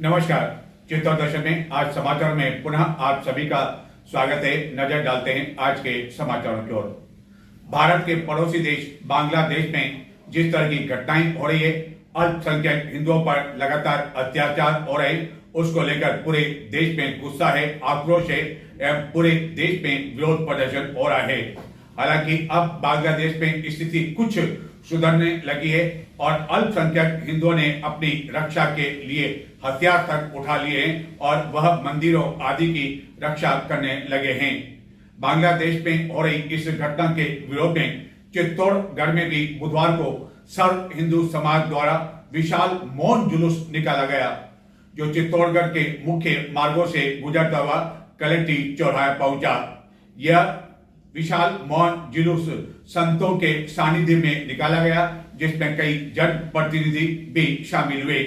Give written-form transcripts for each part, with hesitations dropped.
नमस्कार। चित्तौड़ दर्शन में आज समाचार में पुनः आप सभी का स्वागत है। नजर डालते हैं आज के समाचारों की ओर। भारत के पड़ोसी देश बांग्लादेश में जिस तरह की घटनाएं हो रही है, अल्पसंख्यक हिंदुओं पर लगातार अत्याचार हो रहे, उसको लेकर पूरे देश में गुस्सा है, आक्रोश है एवं पूरे देश में विरोध प्रदर्शन हो रहा है। हालांकि अब बांग्लादेश में स्थिति कुछ सुधरने लगी है और अल्पसंख्यक हिंदुओं ने अपनी रक्षा के लिए हथियार तक उठा लिए हैं और वह मंदिरों आदि की रक्षा करने लगे हैं। बांग्लादेश में हो रही इस घटना के विरोध में चित्तौड़गढ़ में भी बुधवार को सर्व हिंदू समाज द्वारा विशाल मौन जुलूस निकाला गया, जो चित्तौड़गढ़ के मुख्य मार्गों से गुजरता हुआ कलेक्ट्रेट चौराहा पहुंचा। यह विशाल मौन जुलूस संतों के सानिध्य में निकाला गया, जिसमें कई जनप्रतिनिधि भी शामिल हुए।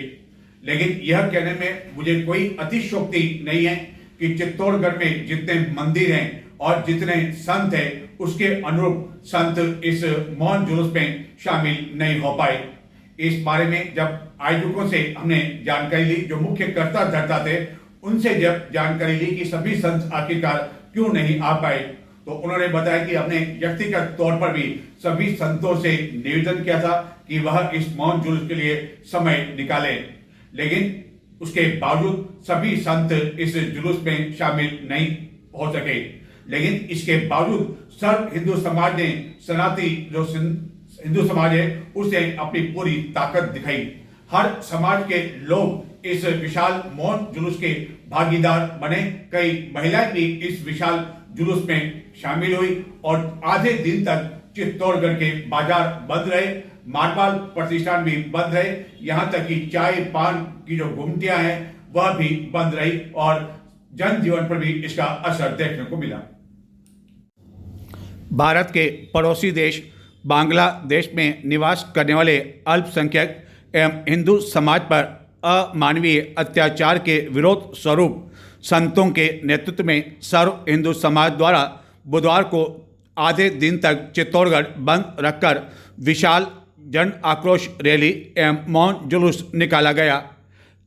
लेकिन यह कहने में मुझे कोई अतिशयोक्ति नहीं है कि चित्तौड़गढ़ में जितने मंदिर हैं और जितने संत हैं, उसके अनुरूप संत इस मौन जुलूस में शामिल नहीं हो पाए। इस बारे में जब आयोजकों से हमने जानकारी ली, जो मुख्य कर्ता धर्ता थे, उनसे जब जानकारी ली कि सभी संत आखिरकार क्यों नहीं आ पाए, तो उन्होंने बताया कि हमने व्यक्तिगत तौर पर भी सभी संतों से निवेदन किया था कि वह इस मौन जुलूस के लिए समय निकालें, लेकिन उसके बावजूद सभी संत इस जुलूस में शामिल नहीं हो सके। लेकिन इसके बावजूद सर्व हिंदू समाज ने, सनातनी जो हिंदू समाज है, उसे अपनी पूरी ताकत दिखाई। हर समाज के लोग इस विशाल मौन जुलूस के भागीदार बने। कई महिलाएं भी इस विशाल जुलूस में शामिल हुई और आधे दिन तक चित्तौड़गढ़ के बाजार बंद रहे, मारवाल प्रतिष्ठान भी बंद रहे, यहाँ तक कि चाय पान की जो गुमटियां हैं वह भी बंद रही और जनजीवन पर भी इसका असर देखने को मिला। भारत के पड़ोसी देश बांग्लादेश में निवास करने वाले अल्पसंख्यक एवं हिंदू समाज पर अमानवीय अत्याचार के विरोध स्वरूप संतों के नेतृत्व में सर्व हिंदू समाज द्वारा बुधवार को आधे दिन तक चित्तौड़गढ़ बंद रखकर विशाल जन आक्रोश रैली एवं मौन जुलूस निकाला गया।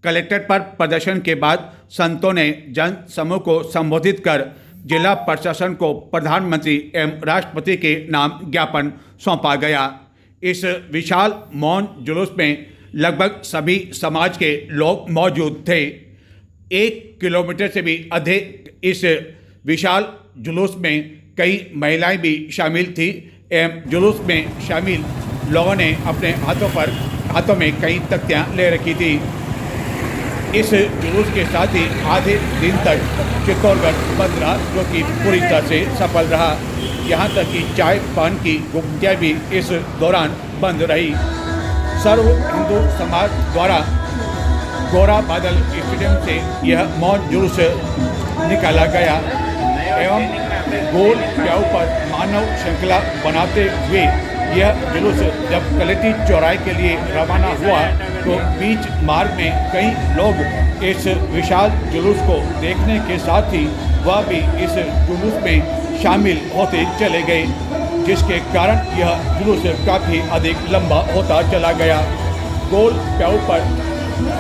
कलेक्ट्रेट पर प्रदर्शन के बाद संतों ने जन समूह को संबोधित कर जिला प्रशासन को प्रधानमंत्री एवं राष्ट्रपति के नाम ज्ञापन सौंपा गया। इस विशाल मौन जुलूस में लगभग सभी समाज के लोग मौजूद थे। 1 किलोमीटर से भी अधिक इस विशाल जुलूस में कई महिलाएं भी शामिल थी एवं जुलूस में शामिल लोगों ने अपने हाथों में कई तख्तियां ले रखी थी। इस जुलूस के साथ ही आधे दिन तक चित्तौड़गढ़ बंद रहा, जो कि पूरी तरह से सफल रहा। यहाँ तक कि चाय पान की गुमटियां भी इस दौरान बंद रही। सर्व हिंदू समाज द्वारा गोरा बादल स्टेडियम से यह मौन जुलूस निकाला गया एवं गोल प्याऊ पर मानव श्रृंखला बनाते हुए यह जुलूस जब कलेक्ट्रेट चौराहे के लिए रवाना हुआ, तो बीच मार्ग में कई लोग इस विशाल जुलूस को देखने के साथ ही वह भी इस जुलूस में शामिल होते चले गए, जिसके कारण यह जुलूस काफ़ी अधिक लंबा होता चला गया। गोल प्याऊ पर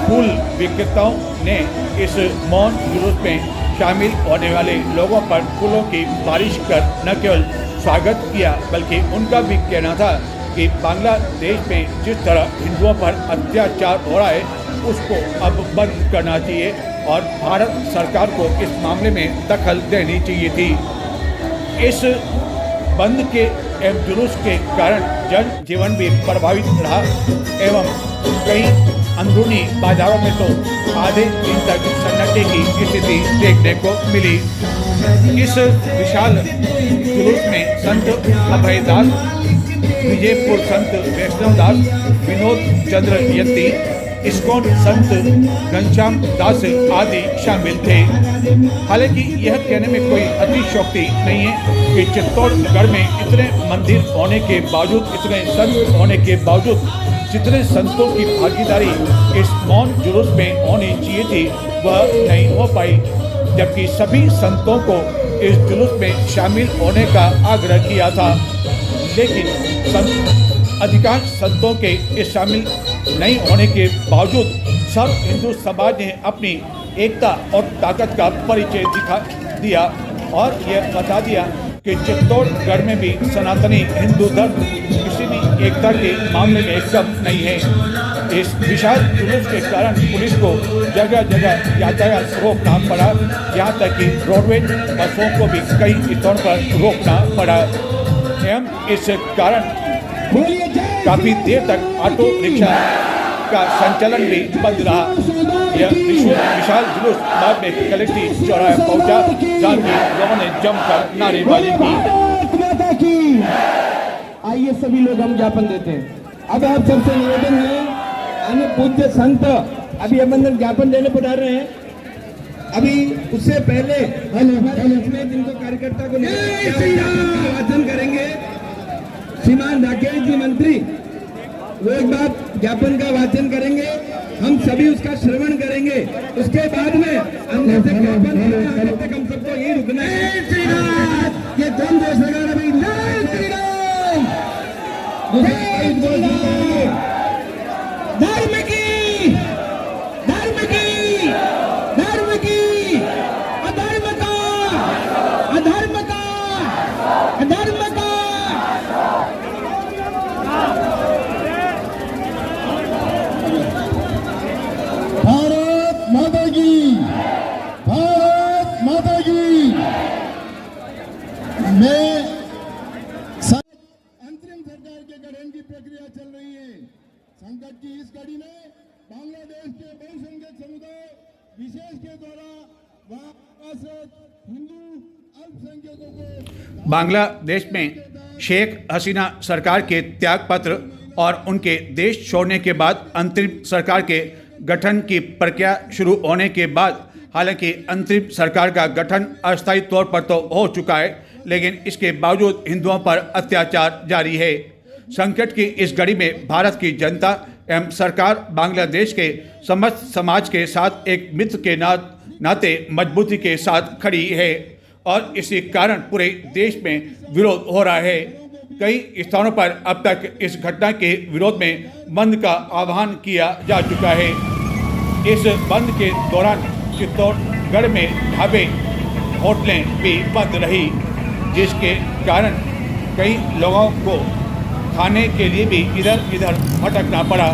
फूल विक्रेताओं ने इस मौन जुलूस में शामिल होने वाले लोगों पर फूलों की बारिश कर न केवल स्वागत किया, बल्कि उनका भी कहना था कि बांग्लादेश में जिस तरह हिंदुओं पर अत्याचार हो रहा है, उसको अब बंद करना चाहिए और भारत सरकार को इस मामले में दखल देनी चाहिए थी। इस बंद के एवं जुलूस के कारण जनजीवन भी प्रभावित रहा एवं कई अंदरूनी बाजारों में तो आधे दिन तक सन्नाटे की स्थिति देखने को मिली। इस विशाल जुलूस में संत अभयदास, विजयपुर संत वैष्णवदास, विनोद चंद्र यति, इस्कॉन संत घनश्याम दास आदि शामिल थे। हालांकि यह कहने में कोई अतिशयोक्ति नहीं है कि चित्तौड़गढ़ में इतने मंदिर होने के बावजूद, इतने संत होने के बावजूद, जितने संतों की भागीदारी इस मौन जुलूस में होनी चाहिए थी, वह नहीं हो पाई, जबकि सभी संतों को इस जुलूस में शामिल होने का आग्रह किया था। लेकिन अधिकांश संतों के इस शामिल नहीं होने के बावजूद सर्व हिंदू समाज ने अपनी एकता और ताकत का परिचय दिखा दिया और यह बता दिया कि चित्तौड़गढ़ में भी सनातनी हिंदू धर्म किसी भी एकता के मामले में कम नहीं है। इस विशाल जुलूस के कारण पुलिस को जगह जगह यातायात रोकना पड़ा, यहाँ तक कि रोडवेज बसों को भी कई स्थानों पर रोकना पड़ा एवं इस कारण काफ़ी देर तक ऑटो रिक्शा का संचालन भी बंद रहा। यह विशाल जुलूस बाद में कलेक्ट्रेट चौराहे पहुंचा, जहां लोगों ने जमकर नारेबाजी की। आइए सभी लोग हम ज्ञापन देते हैं। अब आप सबसे निवेदन है, अन्य पूज्य संत अभी अभिनंदन ज्ञापन देने पधार रहे हैं। अभी उससे पहले इसमें जिनको कार्यकर्ता को वाचन करेंगे श्रीमान राकेश जी मंत्री, वो एक बार ज्ञापन का वाचन करेंगे, हम सभी उसका श्रवण करेंगे। उसके बाद में अंदर से ज्ञापन तक हम सबको यही रुकना है। ये कौन देश लगा रहा भाई? धर्म की धर्म की धर्म की अधर्म का अधर्म का अधर्म का। भारत माता की, भारत माता की। मैं अंतरिम सरकार के गठन की प्रक्रिया चल रही है। संकट की इस घड़ी में बांग्लादेश के बहुसंख्यक समुदाय विशेष के द्वारा हिंदू अल्पसंख्यकों को बांग्लादेश में शेख हसीना सरकार के त्याग पत्र और उनके देश छोड़ने के बाद अंतरिम सरकार के गठन की प्रक्रिया शुरू होने के बाद, हालांकि अंतरिम सरकार का गठन अस्थायी तौर पर तो हो चुका है, लेकिन इसके बावजूद हिंदुओं पर अत्याचार जारी है। संकट की इस घड़ी में भारत की जनता एवं सरकार बांग्लादेश के समस्त समाज के साथ एक मित्र के नाते मजबूती के साथ खड़ी है और इसी कारण पूरे देश में विरोध हो रहा है। कई स्थानों पर अब तक इस घटना के विरोध में बंद का आह्वान किया जा चुका है। इस बंद के दौरान चित्तौड़गढ़ में ढाबे होटलें भी बंद रही, जिसके कारण कई लोगों को खाने के लिए भी इधर उधर भटकना पड़ा।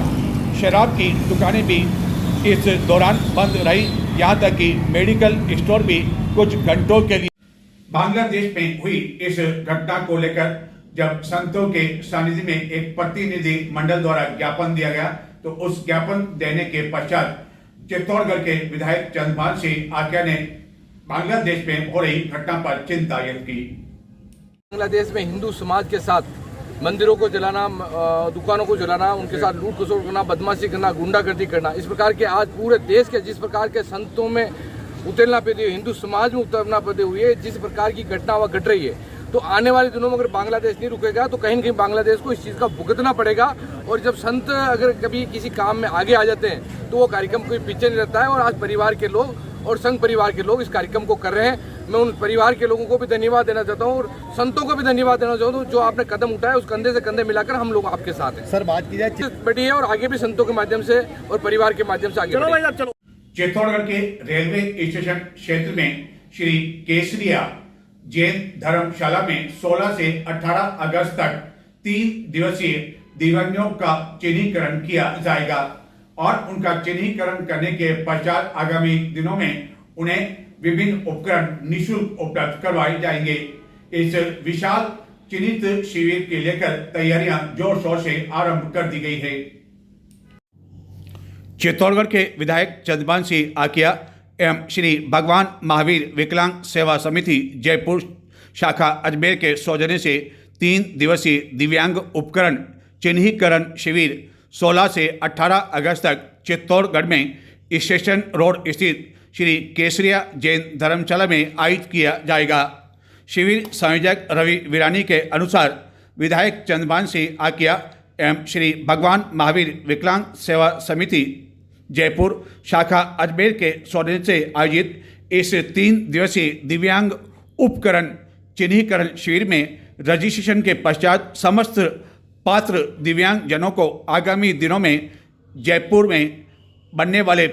शराब की दुकानें भी इस दौरान बंद रही, यहाँ तक कि मेडिकल स्टोर भी कुछ घंटों के लिए। बांग्लादेश में हुई इस घटना को लेकर जब संतों के सानिध्य में एक प्रतिनिधि मंडल द्वारा ज्ञापन दिया गया, तो उस ज्ञापन देने के पश्चात चित्तौड़गढ़ के विधायक चंद्रभान सिंह आक्या ने बांग्लादेश में हो रही घटना पर चिंता व्यक्त की। बांग्लादेश में हिंदू समाज के साथ मंदिरों को जलाना, दुकानों को जलाना, उनके साथ लूट खसोट करना, बदमाशी करना, गुंडागर्दी करना, इस प्रकार के आज पूरे देश के जिस प्रकार के संतों में उतरना पैदा हुई, हिंदू समाज में उतरना पैदा हुई है, जिस प्रकार की घटना वह घट रही है, तो आने वाले दिनों में अगर बांग्लादेश नहीं रुकेगा तो कहीं न कहीं बांग्लादेश को इस चीज़ का भुगतना पड़ेगा। और जब संत अगर कभी किसी काम में आगे आ जाते हैं तो वो कार्यक्रम कोई पीछे नहीं रहता है। और आज परिवार के लोग और संघ परिवार के लोग इस कार्यक्रम को कर रहे हैं। मैं उन परिवार के लोगों को भी धन्यवाद देना चाहता हूँ और संतों को भी धन्यवाद देना चाहता हूँ, जो आपने कदम उठाया उस कंधे से कंधे मिलाकर हम लोग आपके साथ हैं। सर, बात की जाए बढ़ी है और आगे भी संतों के माध्यम से और परिवार के माध्यम से आगे। चित्तौड़गढ़ के रेलवे स्टेशन क्षेत्र में श्री केसरिया जैन धर्मशाला में 16 से 18 अगस्त तक 3 दिवसीय दिव्यांगों का चिन्हीकरण किया जाएगा और उनका चिन्हीकरण करने के पश्चात आगामी दिनों में उन्हें विभिन्न उपकरण निःशुल्क उपलब्ध करवाए जाएंगे। इस विशाल चिन्हित शिविर के लेकर तैयारियां जोर शोर से आरंभ कर दी गई है। चित्तौड़गढ़ के विधायक चंद्रभान सिंह आकिया एवं श्री भगवान महावीर विकलांग सेवा समिति जयपुर शाखा अजमेर के सौजन्य से 3 दिवसीय दिव्यांग उपकरण चिन्हीकरण शिविर 16 से 18 अगस्त तक चित्तौड़गढ़ में स्टेशन रोड स्थित श्री केसरिया जैन धर्मशाला में आयोजित किया जाएगा। शिविर संयोजक रवि वीरानी के अनुसार विधायक चंद्रभान सिंह आकिया एवं श्री भगवान महावीर विकलांग सेवा समिति जयपुर शाखा अजमेर के सौजन्य से आयोजित इस 3 दिवसीय दिव्यांग उपकरण चिन्हीकरण शिविर में रजिस्ट्रेशन के पश्चात समस्त पात्र दिव्यांग जनों को आगामी दिनों में जयपुर में बनने वाले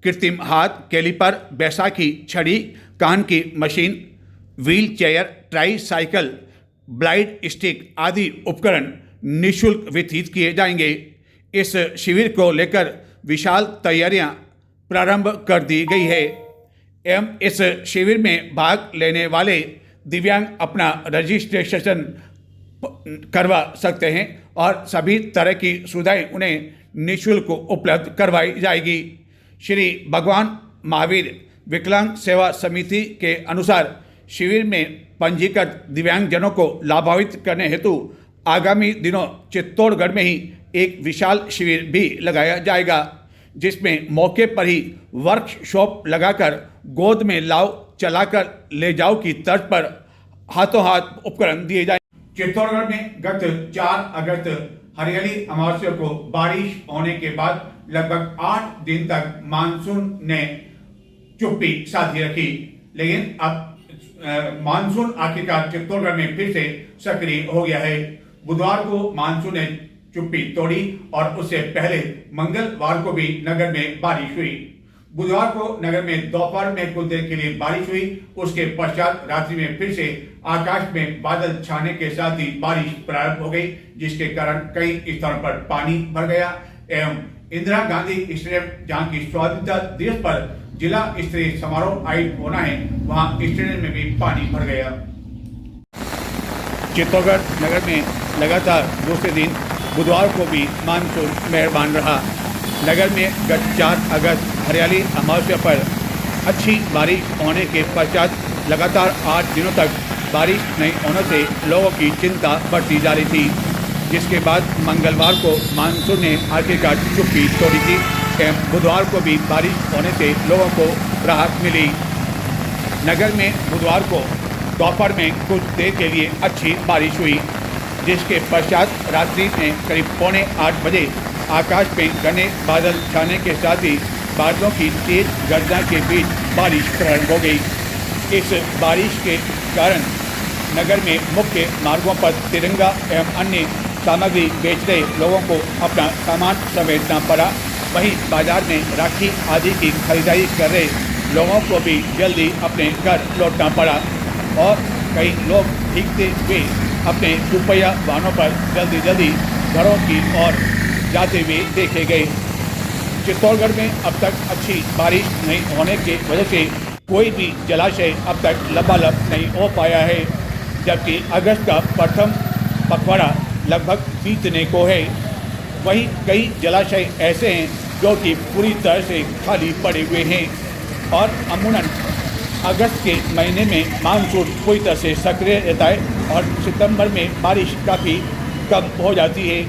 कृत्रिम हाथ, कैलिपर, बैसाखी, छड़ी, कान की मशीन, wheelchair, tricycle, blind stick आदि उपकरण निःशुल्क वितरित किए जाएंगे। इस शिविर को लेकर विशाल तैयारियां प्रारंभ कर दी गई है एवं इस शिविर में भाग लेने वाले दिव्यांग अपना रजिस्ट्रेशन करवा सकते हैं और सभी तरह की सुविधाएं उन्हें निःशुल्क उपलब्ध करवाई जाएगी। श्री भगवान महावीर विकलांग सेवा समिति के अनुसार शिविर में पंजीकृत दिव्यांगजनों को लाभान्वित करने हेतु आगामी दिनों चित्तौड़गढ़ में ही एक विशाल शिविर भी लगाया जाएगा, जिसमें मौके पर ही वर्कशॉप लगाकर गोद में लाओ चलाकर ले जाओ की तर्ज पर हाथों हाथ उपकरण दिए जाए। चित्तौड़गढ़ में गत 4 अगस्त हरियाली अमावस्या को बारिश होने के बाद लगभग 8 दिन तक मानसून ने चुप्पी साधी रखी, लेकिन अब मानसून आखिरकार चित्तौड़गढ़ में फिर से सक्रिय हो गया है। बुधवार को मानसून ने चुप्पी तोड़ी और उससे पहले मंगलवार को भी नगर में बारिश हुई। बुधवार को नगर में दोपहर में कुछ देर के लिए बारिश हुई, उसके पश्चात रात्रि में फिर से आकाश में बादल छाने के साथ ही बारिश प्रारंभ हो गई, जिसके कारण कई स्थानों पर पानी भर गया एवं इंदिरा गांधी स्टेडियम जहां की स्वाधीनता दिवस पर जिला स्तरीय समारोह आयोजित होना है, वहां स्टेडियम में भी पानी भर गया। चित्तौड़गढ़ नगर में लगातार दूसरे दिन बुधवार को भी मानसून मेहरबान रहा। नगर में गत 4 अगस्त हरियाली अमावस्या पर अच्छी बारिश होने के पश्चात लगातार 8 दिनों तक बारिश नहीं होने से लोगों की चिंता बढ़ती जा रही थी, जिसके बाद मंगलवार को मानसून ने आखिरकार चुप्पी तोड़ी थी एवं बुधवार को भी बारिश होने से लोगों को राहत मिली। नगर में बुधवार को दोपहर में कुछ देर के लिए अच्छी बारिश हुई, जिसके पश्चात रात्रि में करीब 7:45 बजे आकाश में घने बादल छाने के साथ ही बादलों की तेज गर्जना के बीच बारिश प्रारंभ हो गई। इस बारिश के कारण नगर में मुख्य मार्गों पर तिरंगा एवं अन्य सामग्री बेच रहे लोगों को अपना सामान समेटना पड़ा। वहीं बाजार में राखी आदि की खरीदारी कर रहे लोगों को भी जल्दी अपने घर लौटना पड़ा और कई लोग भीगते हुए अपने दुपहिया वाहनों पर जल्दी घरों की ओर जाते हुए देखे गए। चित्तौड़गढ़ में अब तक अच्छी बारिश नहीं होने की वजह से कोई भी जलाशय अब तक लबालब नहीं हो पाया है, जबकि अगस्त का प्रथम पखवाड़ा लगभग बीतने को है। वहीं कई जलाशय ऐसे हैं जो कि पूरी तरह से खाली पड़े हुए हैं और अमूमन अगस्त के महीने में मानसून पूरी तरह से सक्रिय रहता है और सितंबर में बारिश काफ़ी कम हो जाती है,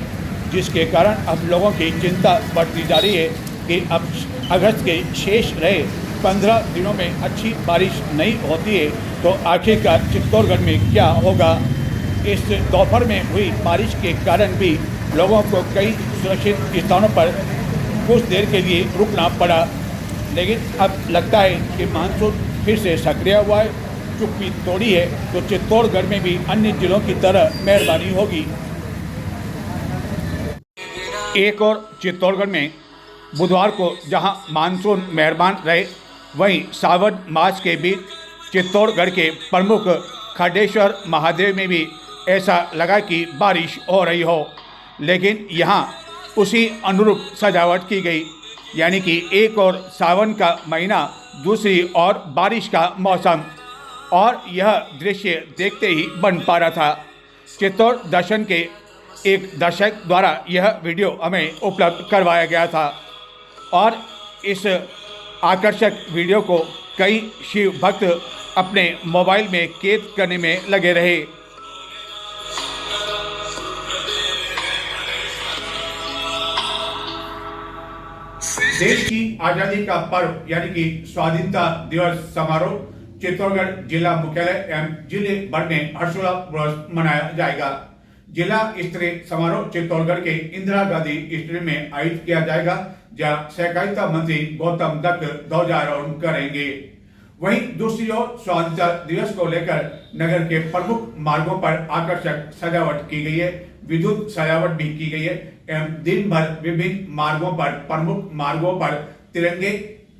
जिसके कारण अब लोगों की चिंता बढ़ती जा रही है कि अब अगस्त के शेष रहे 15 दिनों में अच्छी बारिश नहीं होती है तो आखिरकार चित्तौड़गढ़ में क्या होगा। इस दोपहर में हुई बारिश के कारण भी लोगों को कई सुरक्षित स्थानों पर कुछ देर के लिए रुकना पड़ा, लेकिन अब लगता है कि मानसून फिर से सक्रिय हुआ है, चुप्पी तोड़ी है तो चित्तौड़गढ़ में भी अन्य जिलों की तरह मेहरबानी होगी। एक और चित्तौड़गढ़ में बुधवार को जहां मानसून मेहरबान रहे, वहीं सावन मास के बीच चित्तौड़गढ़ के प्रमुख खडेश्वर महादेव में भी ऐसा लगा कि बारिश हो रही हो, लेकिन यहां उसी अनुरूप सजावट की गई, यानी कि एक और सावन का महीना, दूसरी और बारिश का मौसम, और यह दृश्य देखते ही बन पा रहा था। चित्तौड़ दर्शन के एक दर्शक द्वारा यह वीडियो हमें उपलब्ध करवाया गया था और इस आकर्षक वीडियो को कई शिव भक्त अपने मोबाइल में कैद करने में लगे रहे। देश की आजादी का पर्व यानी कि स्वाधीनता दिवस समारोह चित्तौड़गढ़ जिला मुख्यालय एवं जिले भर में हर्षोल्लासपूर्वक मनाया जाएगा। जिला स्तरीय समारोह चित्तौड़गढ़ के इंदिरा गांधी स्टेडियम में आयोजित किया जाएगा, जहां सहकारिता मंत्री गौतम दत्त ध्वजारोहण करेंगे। वहीं दूसरी ओर स्वाधीनता दिवस को लेकर नगर के प्रमुख मार्गों पर आकर्षक सजावट की गई है, विद्युत सजावट भी की गई है। एवं दिन भर विभिन्न मार्गों पर प्रमुख मार्गों पर तिरंगे,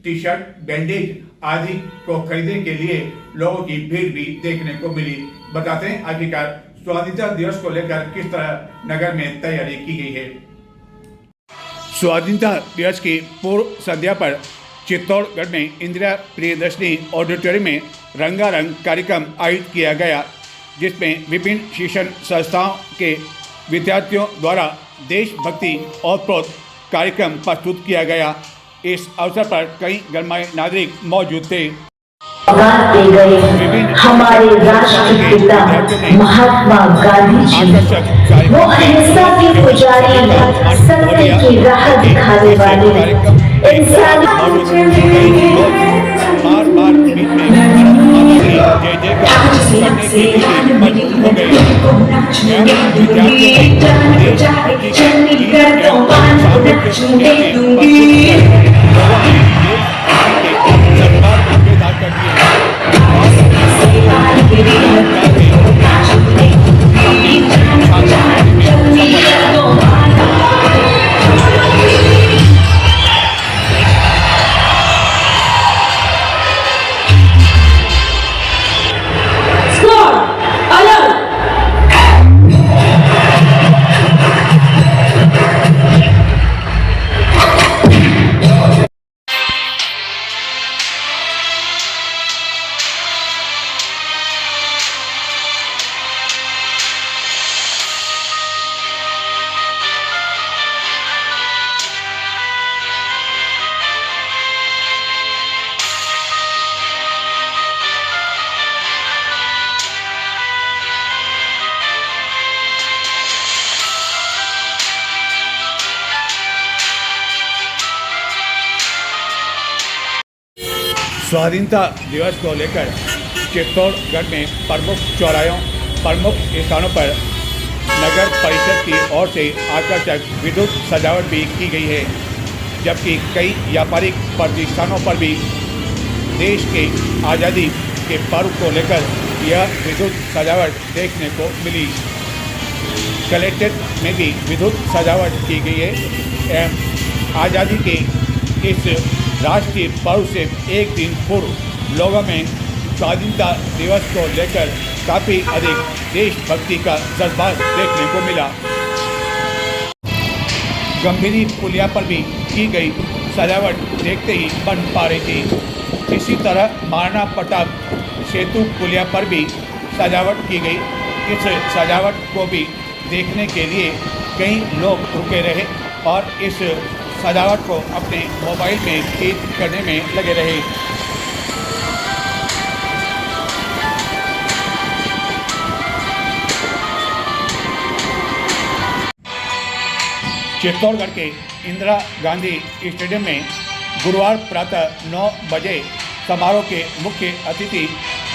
टी शर्ट, बैंडेज आदि को खरीदने के लिए लोगों की भीड़ भी देखने को मिली। बताते हैं आखिरकार स्वाधीनता दिवस को लेकर किस तरह नगर में तैयारी की गई है। स्वाधीनता दिवस की पूर्व संध्या पर चित्तौड़गढ़ में इंदिरा प्रियदर्शनी ऑडिटोरियम में रंगारंग कार्यक्रम आयोजित किया गया, जिसमें विभिन्न शिक्षण संस्थाओं के विद्यार्थियों द्वारा देशभक्ति ओतप्रोत कार्यक्रम प्रस्तुत किया गया। इस अवसर पर कई गणमान्य नागरिक मौजूद थे। हमारे राष्ट्रपिता महात्मा गांधी जी वो अहिंसा के पुजारी हैं, सत्य की राह दिखाने वाले इंसान। बार बार बीच में जय जय करने के लिए मजबूर हो स्वाधीनता दिवस को लेकर चित्तौड़गढ़ में प्रमुख चौराहों, प्रमुख स्थानों पर नगर परिषद की ओर से आकर्षक विद्युत सजावट भी की गई है, जबकि कई व्यापारिक प्रतिष्ठानों पर भी देश के आज़ादी के पर्व को लेकर यह विद्युत सजावट देखने को मिली। कलेक्ट्रेट में भी विद्युत सजावट की गई है एवं आज़ादी के इस राष्ट्रीय पर्व से एक दिन पूर्व लोगों में स्वाधीनता दिवस को लेकर काफ़ी अधिक देशभक्ति का जज्बा देखने को मिला। गंभीरी पुलिया पर भी की गई सजावट देखते ही बन पा रही थी। इसी तरह महाराणा प्रताप सेतु पुलिया पर भी सजावट की गई। इस सजावट को भी देखने के लिए कई लोग रुके रहे और इस सजावट को अपने मोबाइल में कैद करने में लगे रहे। चित्तौड़गढ़ के इंदिरा गांधी स्टेडियम में गुरुवार प्रातः 9 बजे समारोह के मुख्य अतिथि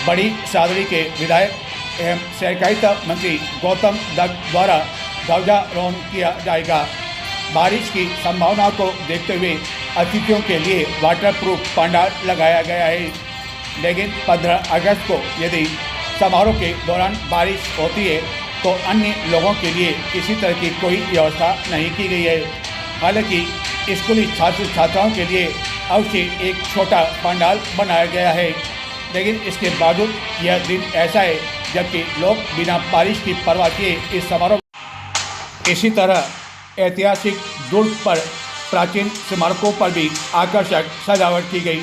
बड़ी सादड़ी के विधायक एवं सहकारिता मंत्री गौतम दत्त द्वारा ध्वजारोहण किया जाएगा। बारिश की संभावना को देखते हुए अतिथियों के लिए वाटरप्रूफ पंडाल लगाया गया है, लेकिन 15 अगस्त को यदि समारोह के दौरान बारिश होती है तो अन्य लोगों के लिए किसी तरह की कोई व्यवस्था नहीं की गई है। हालांकि स्कूली छात्र छात्राओं के लिए अवश्य एक छोटा पंडाल बनाया गया है, लेकिन इसके बावजूद यह दिन ऐसा है जबकि लोग बिना बारिश की परवाह किए इस समारोह। इसी तरह ऐतिहासिक दुर्ग पर प्राचीन स्मारकों पर भी आकर्षक सजावट की गई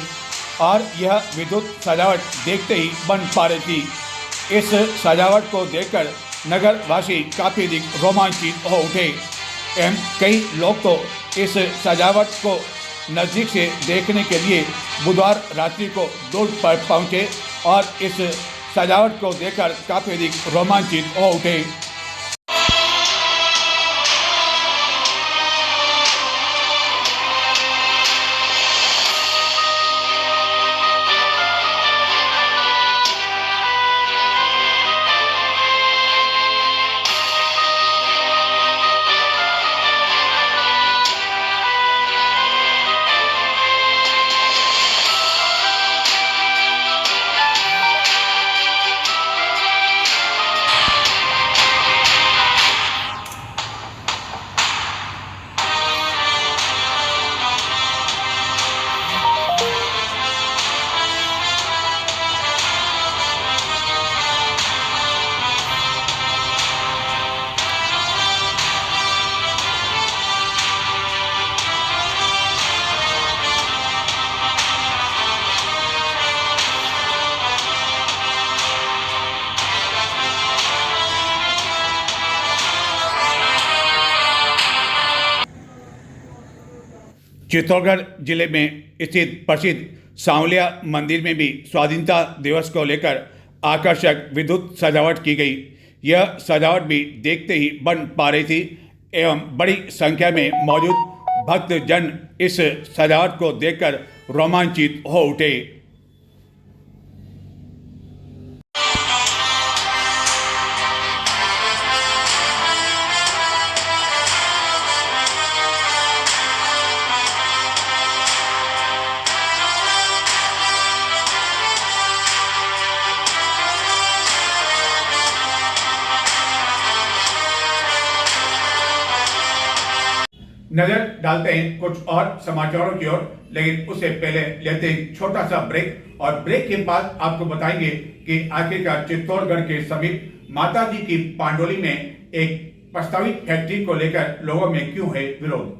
और यह विद्युत सजावट देखते ही बन पा रही थी। इस सजावट को देखकर नगर वासी काफ़ी अधिक रोमांचित हो उठे एवं कई लोग तो इस सजावट को नज़दीक से देखने के लिए बुधवार रात्रि को दुर्ग पर पहुंचे और इस सजावट को देखकर काफ़ी अधिक रोमांचित हो उठे। चित्तौड़गढ़ जिले में स्थित प्रसिद्ध सांवलिया मंदिर में भी स्वाधीनता दिवस को लेकर आकर्षक विद्युत सजावट की गई। यह सजावट भी देखते ही बन पा रही थी एवं बड़ी संख्या में मौजूद भक्तजन इस सजावट को देखकर रोमांचित हो उठे। नजर डालते हैं कुछ और समाचारों की ओर, लेकिन उससे पहले लेते हैं छोटा सा ब्रेक और ब्रेक के बाद आपको बताएंगे कि आखिरकार चित्तौड़गढ़ के समीप माताजी की पांडोली में एक प्रस्तावित फैक्ट्री को लेकर लोगों में क्यों है विरोध।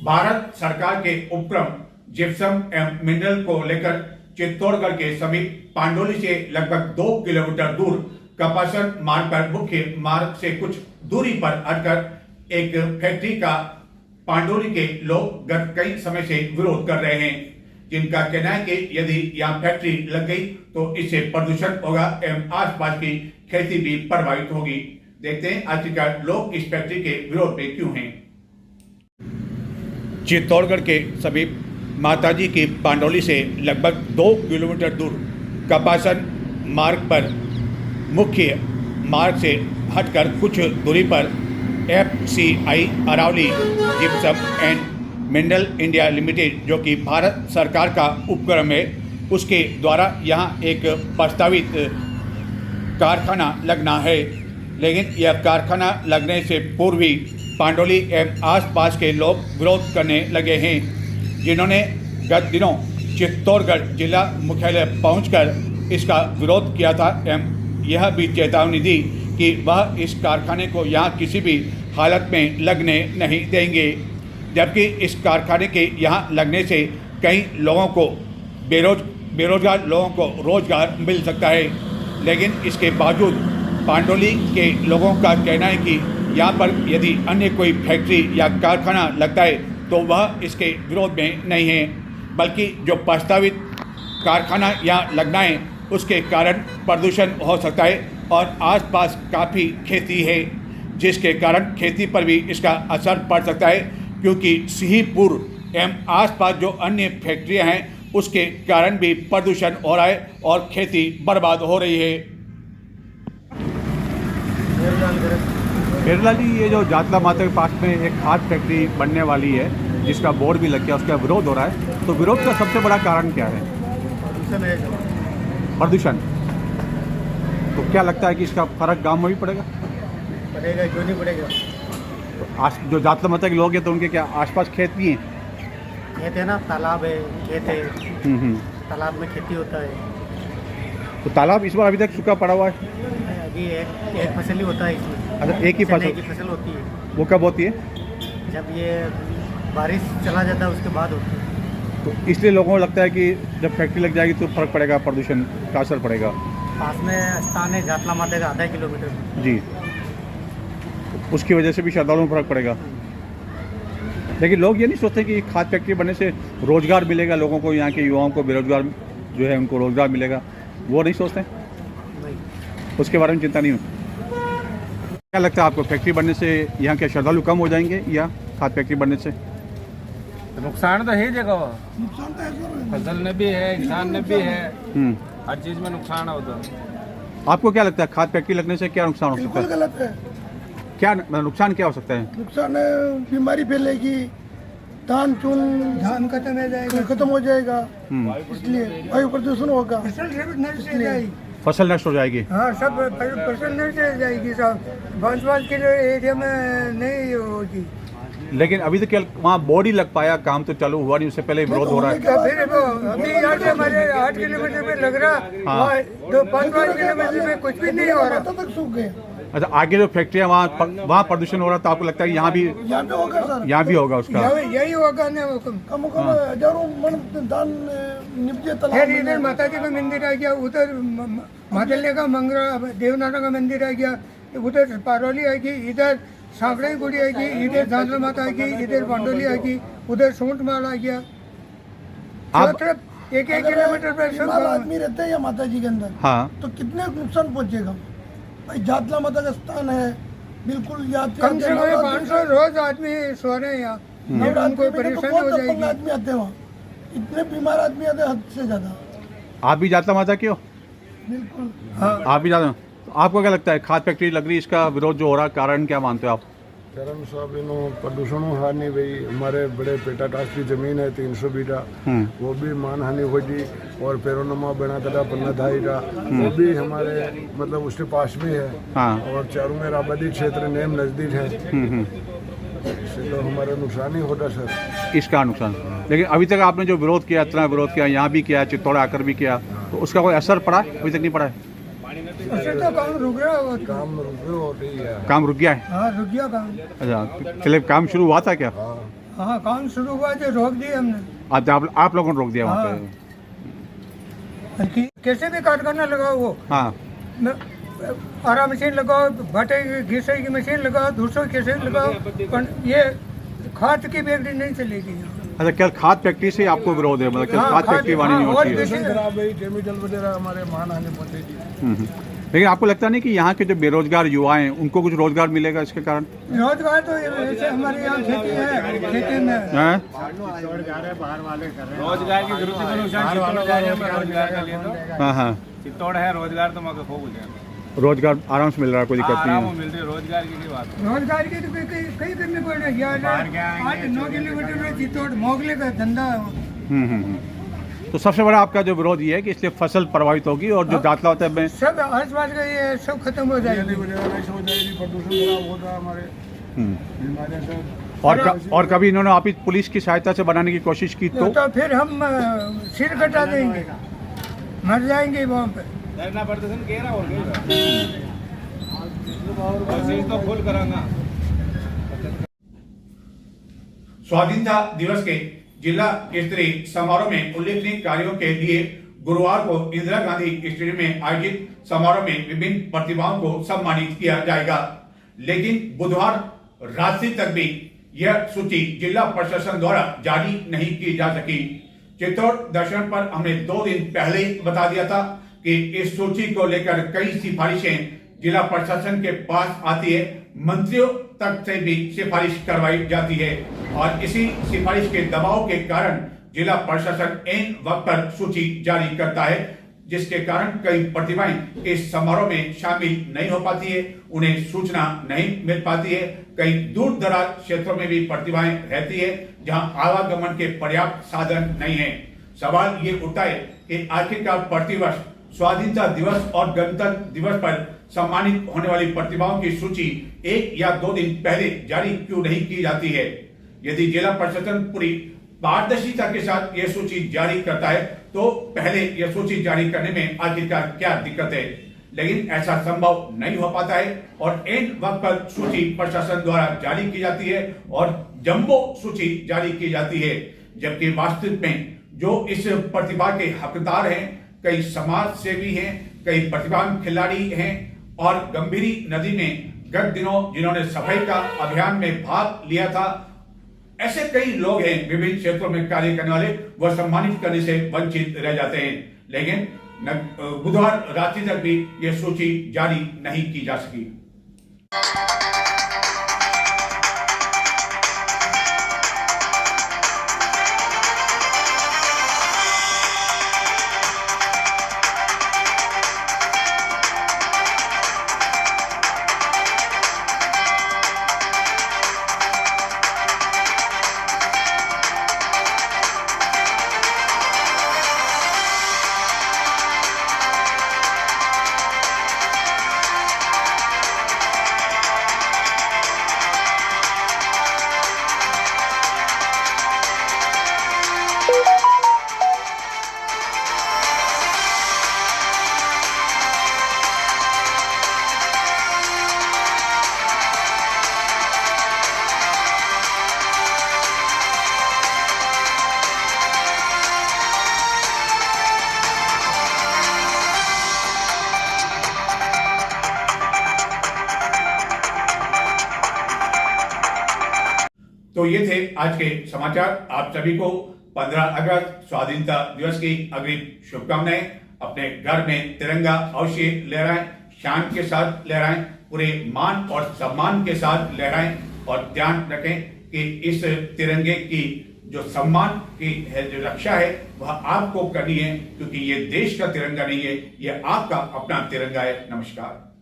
भारत सरकार के उपक्रम जिप्सम एवं मिनरल को लेकर चित्तौड़गढ़ के समीप पांडोली से लगभग 2 किलोमीटर दूर कपासन मार्ग पर मुख्य मार्ग से कुछ दूरी पर हटकर एक फैक्ट्री का पांडोली के लोग गत कई समय से विरोध कर रहे हैं, जिनका कहना है कि यदि यहाँ फैक्ट्री लग गई तो इससे प्रदूषण होगा एवं आसपास की खेती भी प्रभावित होगी। देखते हैं आखिरकार लोग इस फैक्ट्री के विरोध में क्यों हैं। चित्तौड़गढ़ के समीप माताजी की पांडोली से लगभग 2 किलोमीटर दूर कपासन मार्ग पर मुख्य मार्ग से हटकर कुछ दूरी पर FCI Aravali gypsum and mineral India limited, जो कि भारत सरकार का उपक्रम है, उसके द्वारा यहाँ एक प्रस्तावित कारखाना लगना है। लेकिन यह कारखाना लगने से पूर्व ही पांडोली एवं आसपास के लोग विरोध करने लगे हैं, जिन्होंने गत दिनों चित्तौड़गढ़ जिला मुख्यालय पहुंचकर इसका विरोध किया था एवं यह भी चेतावनी दी कि वह इस कारखाने को यहाँ किसी भी हालत में लगने नहीं देंगे। जबकि इस कारखाने के यहाँ लगने से कई लोगों को बेरोजगार लोगों को रोजगार मिल सकता है। लेकिन इसके बावजूद पांडोली के लोगों का कहना है कि यहाँ पर यदि अन्य कोई फैक्ट्री या कारखाना लगता है तो वह इसके विरोध में नहीं है, बल्कि जो प्रस्तावित कारखाना यहाँ लगना है उसके कारण प्रदूषण हो सकता है और आसपास काफ़ी खेती है, जिसके कारण खेती पर भी इसका असर पड़ सकता है, क्योंकि सिहीपुर एवं आसपास जो अन्य फैक्ट्रियाँ हैं उसके कारण भी प्रदूषण हो रहा है और खेती बर्बाद हो रही है। बिरला जी, ये जो जातला माता के पास में एक खाद फैक्ट्री बनने वाली है जिसका बोर्ड भी लग गया, उसका विरोध हो रहा है, तो विरोध का सबसे बड़ा कारण क्या है? प्रदूषण, तो क्या लगता है कि इसका फर्क गांव में भी पड़ेगा? पड़ेगा, क्यों नहीं पड़ेगा। तो जो जातला माता के लोग हैं तो उनके क्या आसपास खेत भी हैं? खेत है ना, तालाब है, खेत है, हम्म। तालाब में खेती होता है। तो तालाब इस बार अभी तक सूखा पड़ा हुआ है? अभी एक फसल ही होता है इसमें। अच्छा, एक ही चने फसल? की फसल होती है, वो कब होती है? जब ये बारिश चला जाता है उसके बाद होती है। तो इसलिए लोगों को लगता है कि जब फैक्ट्री लग जाएगी तो फर्क पड़ेगा, प्रदूषण का असर पड़ेगा। पास में स्थान है जातला माता का, आधा किलोमीटर। जी, उसकी वजह से भी श्रद्धालुओं में फर्क पड़ेगा। लेकिन लोग ये नहीं सोचते कि खाद फैक्ट्री बनने से रोजगार मिलेगा लोगों को, यहाँ के युवाओं को बेरोजगार जो है उनको रोजगार मिलेगा, वो नहीं सोचते? नहीं, उसके बारे में चिंता नहीं हो? क्या लगता है आपको, फैक्ट्री बनने से यहाँ के श्रद्धालु कम हो जाएंगे या खाद फैक्ट्री बनने से? नुकसान तो है जगह, फसल में भी है, इंसान में भी है, हर चीज में नुकसान है उधर। आपको क्या लगता है खाद फैक्ट्री लगने से क्या नुकसान हो सकता है? गलत है। क्या नुकसान क्या हो सकता है? नुकसान है, बीमारी फैलेगी, धान खत्म हो जाएगा, इसलिए वायु प्रदूषण होगा, फसल नष्ट हो जाएगी। हाँ, सब फसल नष्ट हो जाएगी, सब 5-5 किलो एरिया में नहीं होगी। लेकिन अभी तो क्या वहाँ बोर्ड ही लग पाया, काम तो चालू हुआ नहीं, उससे पहले विरोध हो रहा है। तो फिर वो अभी यहाँ से हमारे 8 किलोमीटर पे लग रहा, वहाँ तो 5-5 किलोमीटर में कुछ भी नहीं हो रहा। तक सूख गए। अच्छा, आगे जो फैक्ट्रियाँ वहाँ प्रदूषण हो रहा तो आपको लगता है यहाँ भी होगा सर, यहाँ भी होगा उसका? यही होगा ना, वो कम हजारों मन धान निपजे तालाब फिर इधर माता जी का मंदिर आ गया, उधर मादल्य का मंगरा देवनाथा का मंदिर आ गया, उधर पारोली आएगी, इधर सांकड़े गुड़ी आएगी, इधर झांझला माता आएगी, इधर बांडोली आएगी, उधर सूंट माल आ गया। आप- एक किलोमीटर पर सब बीमार आदमी रहते हैं या माता जी के अंदर, हाँ, तो कितने नुकसान पहुंचेगा भाई। जातला माता का स्थान है, बिल्कुल यात्री कम से कम 500 रोज आदमी सो रहे हैं यहाँ, अब उनको परेशानी हो जाएगी। आदमी आते हैं वहाँ, इतने बीमार आदमी आते हैं हद से ज्यादा। आप भी जातला माता के हो? बिल्कुल। हाँ, आप भी जाते हो? तो आपको क्या लगता है खाद फैक्ट्री लग रही, इसका विरोध जो हो रहा है, कारण क्या मानते हो आप? कारण साहब इनो प्रदूषण हानि भाई, हमारे बड़े पेटा टास की जमीन है 300 बीटा, वो भी मान हानि होगी, और पेरोनमा बना कदा पन्ना धाईटा वो भी हमारे मतलब उसके पास में है। हाँ। और चारों में आबादी क्षेत्र नेम नजदीक है, इससे तो हमारा नुकसान ही होता सर। इसका नुकसान। लेकिन अभी तक आपने जो विरोध किया, इतना विरोध किया, यहाँ भी किया, चित्तौड़ आकर भी किया, तो उसका कोई असर पड़ा? अभी तक नहीं पड़ा है? उससे तो काम रुक रहा है, काम रुके हो रही है, काम रुक गया है? हाँ रुक गया काम। अच्छा, चले काम शुरू हुआ था क्या? हाँ, काम शुरू हुआ तो रोक दिया हमने। अच्छा, आप लोगों ने रोक दिया वहाँ पे? कैसे भी कारखाना लगाओ, वो हाँ, आरा मशीन लगाओ, भट्टे घिसे की मशीन लगाओ, दूसरों कैसे लगाओ, पर ये खाद की फैक्ट्री नहीं चलेगी। अच्छा, क्या खाद फैक्ट्री से आपको विरोध है? मतलब क्या हाँ, खाद फैक्ट्री वाली नहीं होती है? खराब है, केमिकल वगैरह हमारे मान हानि पहुंचेगी। लेकिन आपको लगता नहीं कि यहाँ के जो बेरोजगार युवा हैं उनको कुछ रोजगार मिलेगा इसके कारण? रोजगार तो ऐसे हमारे यहाँ खेती है, खेती में हैं? रोजगार की जरूरत है, नुकसान रोजगार का लिए तो हाँ हाँ, चित्तौड़ है, रोजगार तो मगर खूब हो जाएगा, रोजगार आराम से मिल रहा है, कोई दिक्कत आराम नहीं है। मिल रही है, रोजगार की बात है। रोजगार की तो कई करने पड़ रहे हैं। 8-9 किलोमीटर में चित्तौड़ मोगले का धंधा है। तो सबसे बड़ा आपका जो विरोध ये है कि इसलिए फसल प्रभावित होगी और जो दातला होता है में सब आसपास का ये सब खत्म हो जाएगी। प्रदूषण खराब होता हमारे बीमारियां सब। और कभी इन्होंने आप ही पुलिस की सहायता से बनाने की कोशिश की तो फिर हम सिर कटा देंगे, मर जाएंगे वहाँ पे। धरना प्रदर्शन कह रहा और चीज तो फुल करांगा। स्वाधीनता दिवस के जिला स्तरीय समारोह में उल्लेखनीय कार्यों के लिए गुरुवार को इंदिरा गांधी स्टेडियम में आयोजित समारोह में विभिन्न प्रतिभाओं को सम्मानित किया जाएगा। लेकिन बुधवार रात्रि तक भी यह सूची जिला प्रशासन द्वारा जारी नहीं की जा सकी। चित्तौड़ दर्शन पर हमने 2 दिन पहले ही बता दिया था कि इस सूची को लेकर कई सिफारिशें जिला प्रशासन के पास आती है, मंत्रियों तक से भी सिफारिश करवाई जाती है और इसी सिफारिश के दबाव के कारण जिला प्रशासन इन वक्त पर सूची जारी करता है, जिसके कारण कई प्रतिभाएं इस समारोह में शामिल नहीं हो पाती है, उन्हें सूचना नहीं मिल पाती है। कई दूर दराज क्षेत्रों में भी प्रतिभाएं रहती है जहां आवागमन के पर्याप्त साधन नहीं है। सवाल ये उठता है कि आखिरकार प्रतिवर्ष स्वाधीनता दिवस और गणतंत्र दिवस पर सम्मानित होने वाली प्रतिभाओं की सूची 1 या 2 दिन पहले जारी क्यों नहीं की जाती है? यदि जिला प्रशासन पूरी पारदर्शिता के साथ यह सूची जारी करता है तो पहले यह सूची जारी करने में आखिरकार क्या दिक्कत है? लेकिन ऐसा संभव नहीं हो पाता है और एंड वक्त पर सूची प्रशासन द्वारा जारी की जाती है और जंबो सूची जारी की जाती है, जबकि वास्तविक में जो इस प्रतिभा के हकदार हैं, कई समाज सेवी हैं, कई प्रतिभावान खिलाड़ी हैं और गंभीरी नदी में गत दिनों जिन्होंने सफाई का अभियान में भाग लिया था, ऐसे कई लोग हैं विभिन्न क्षेत्रों में कार्य करने वाले, वह सम्मानित करने से वंचित रह जाते हैं। लेकिन बुधवार रात्रि तक भी यह सूची जारी नहीं की जा सकी। तो ये थे आज के समाचार। आप सभी को 15 अगस्त स्वाधीनता दिवस की अग्रिम शुभकामनाएं। अपने घर में तिरंगा अवश्य लहराएं, शान के साथ लहराएं, पूरे मान और सम्मान के साथ लहराएं और ध्यान रखें कि इस तिरंगे की जो सम्मान की है, जो रक्षा है, वह आपको करनी है, क्योंकि ये देश का तिरंगा नहीं है, ये आपका अपना तिरंगा है। नमस्कार।